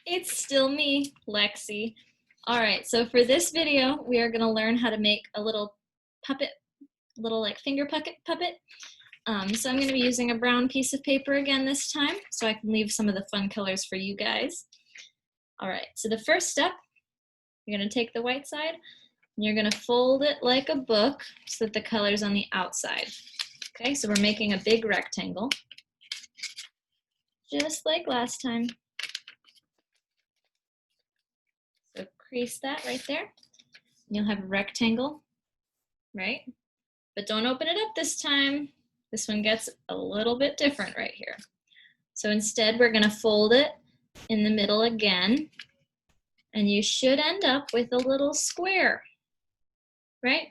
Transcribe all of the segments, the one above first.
It's still me, Lexi. All right, so for this video, we are gonna learn how to make a little puppet, little like finger puppet. So I'm gonna be using a brown piece of paper again this time, so I can leave some of the fun colors for you guys. All right, so the first step, you're gonna take the white side, and you're gonna fold it like a book so that the color's on the outside. Okay, so we're making a big rectangle, just like last time. So crease that right there. You'll have a rectangle, right? But don't open it up this time. This one gets a little bit different right here. So instead, we're gonna fold it in the middle again, and you should end up with a little square, right?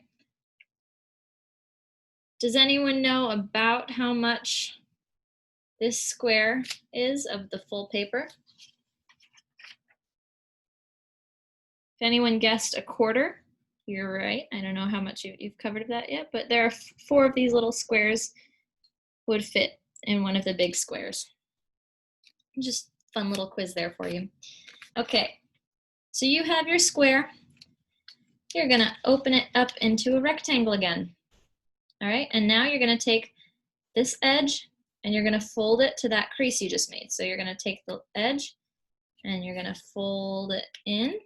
Does anyone know about how much this square is of the full paper? If anyone guessed a quarter, you're right. I don't know how much you've covered that yet, but there are 4 of these little squares would fit in one of the big squares. Just fun little quiz there for you. Okay, so you have your square. You're gonna open it up into a rectangle again. All right, and now you're gonna take this edge and you're gonna fold it to that crease you just made. So you're gonna take the edge and you're gonna fold it in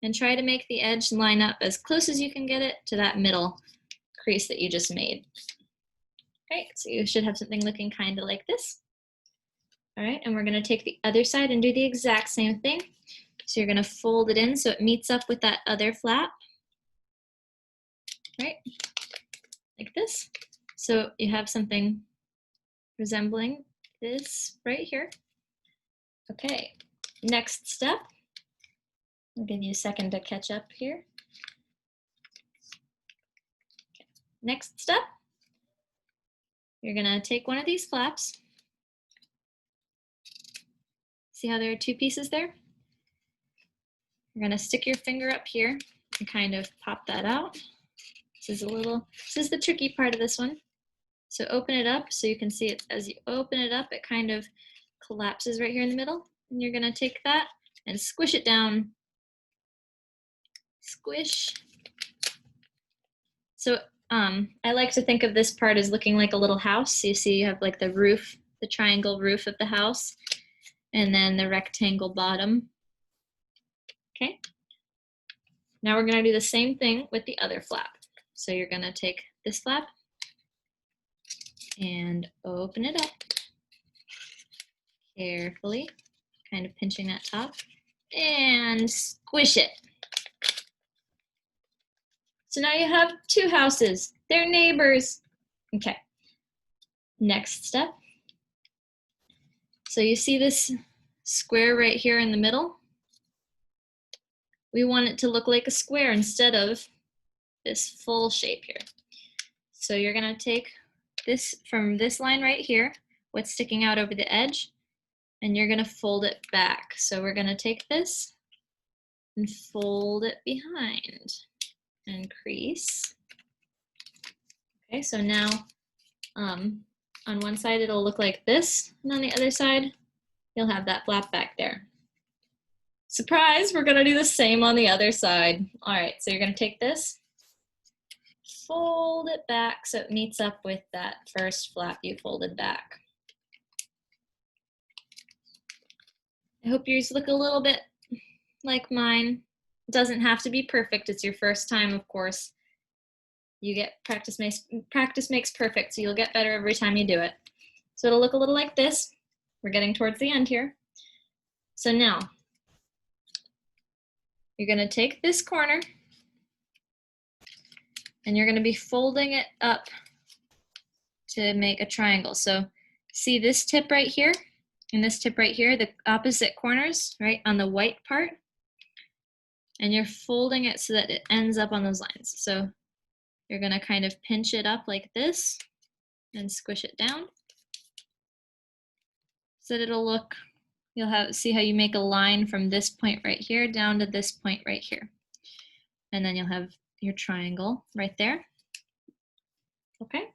and try to make the edge line up as close as you can get it to that middle crease that you just made. Okay, so you should have something looking kind of like this. All right, and we're gonna take the other side and do the exact same thing. So you're gonna fold it in so it meets up with that other flap, right? Like this. So you have something resembling this right here. Okay, next step. I'll give you a second to catch up here. Okay. Next step, you're gonna take one of these flaps. See how there are 2 pieces there? You're gonna stick your finger up here and kind of pop that out. This is the tricky part of this one. So open it up so you can see it. As you open it up, it kind of collapses right here in the middle. And you're gonna take that and squish it down. Squish. So I like to think of this part as looking like a little house. So you see you have like the roof, the triangle roof of the house, and then the rectangle bottom. Okay. Now we're gonna do the same thing with the other flap. So you're gonna take this flap and open it up carefully, kind of pinching that top, and squish it. So now you have 2 houses. They're neighbors. Okay, next step. So you see this square right here in the middle? We want it to look like a square instead of this full shape here. So you're gonna take this from this line right here, what's sticking out over the edge, and you're gonna fold it back. So we're gonna take this and fold it behind and crease. Okay, so now on one side it'll look like this, and on the other side you'll have that flap back there. Surprise, we're gonna do the same on the other side. All right, so you're gonna take this, fold it back so it meets up with that first flap you folded back. I hope yours look a little bit like mine. It doesn't have to be perfect. It's your first time, of course. You get practice makes perfect, so you'll get better every time you do it. So it'll look a little like this. We're getting towards the end here. So now, you're gonna take this corner and you're gonna be folding it up to make a triangle. So see this tip right here and this tip right here, the opposite corners, right, on the white part? And you're folding it so that it ends up on those lines. So you're gonna kind of pinch it up like this and squish it down so that it'll look, see how you make a line from this point right here down to this point right here. And then you'll have your triangle right there. Okay.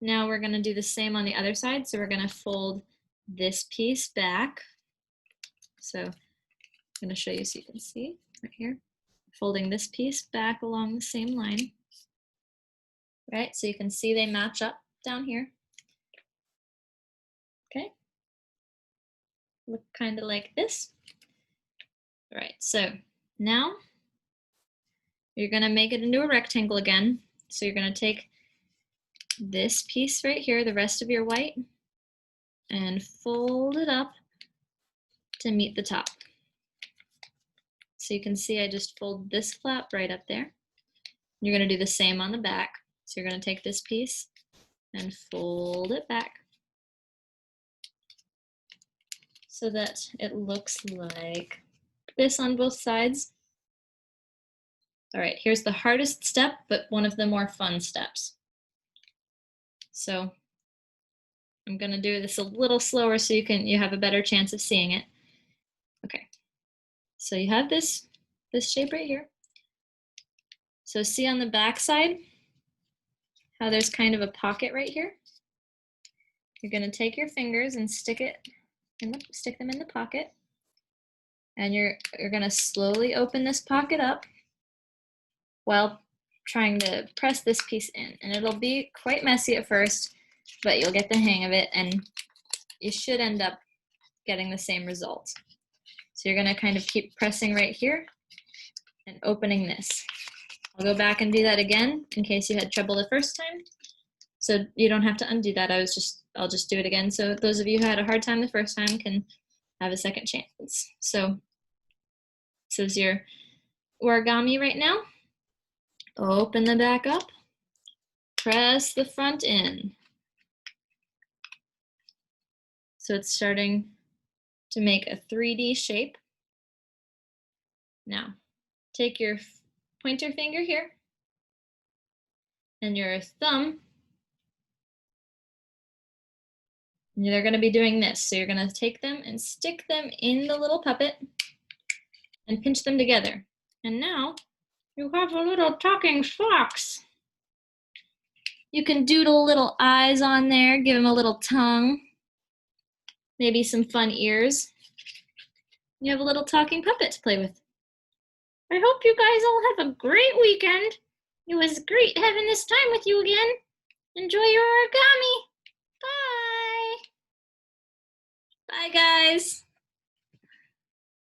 Now we're gonna do the same on the other side. So we're gonna fold this piece back So I'm going to show you so you can see right here. Folding this piece back along the same line. Right, so you can see they match up down here. Okay. Look kind of like this. All right, so now you're going to make it into a rectangle again. So you're going to take this piece right here, the rest of your white, and fold it up to meet the top. So you can see I just fold this flap right up there. You're going to do the same on the back. So you're going to take this piece and fold it back so that it looks like this on both sides. All right, here's the hardest step, but one of the more fun steps. So I'm going to do this a little slower so you have a better chance of seeing it. Okay, so you have this shape right here. So see on the back side how there's kind of a pocket right here? You're going to take your fingers and stick them in the pocket. And you're going to slowly open this pocket up while trying to press this piece in. And it'll be quite messy at first, but you'll get the hang of it and you should end up getting the same result. So you're going to kind of keep pressing right here and opening this. I'll go back and do that again in case you had trouble the first time. So you don't have to undo that. I'll just do it again. So those of you who had a hard time the first time can have a second chance. So this is your origami right now. Open the back up, press the front in. So it's starting to make a 3D shape. Now, take your pointer finger here and your thumb, and they're going to be doing this. So you're going to take them and stick them in the little puppet and pinch them together. And now you have a little talking fox. You can doodle little eyes on there, give him a little tongue, maybe some fun ears. You have a little talking puppet to play with. I hope you guys all have a great weekend. It was great having this time with you again. Enjoy your origami. Bye. Bye, guys.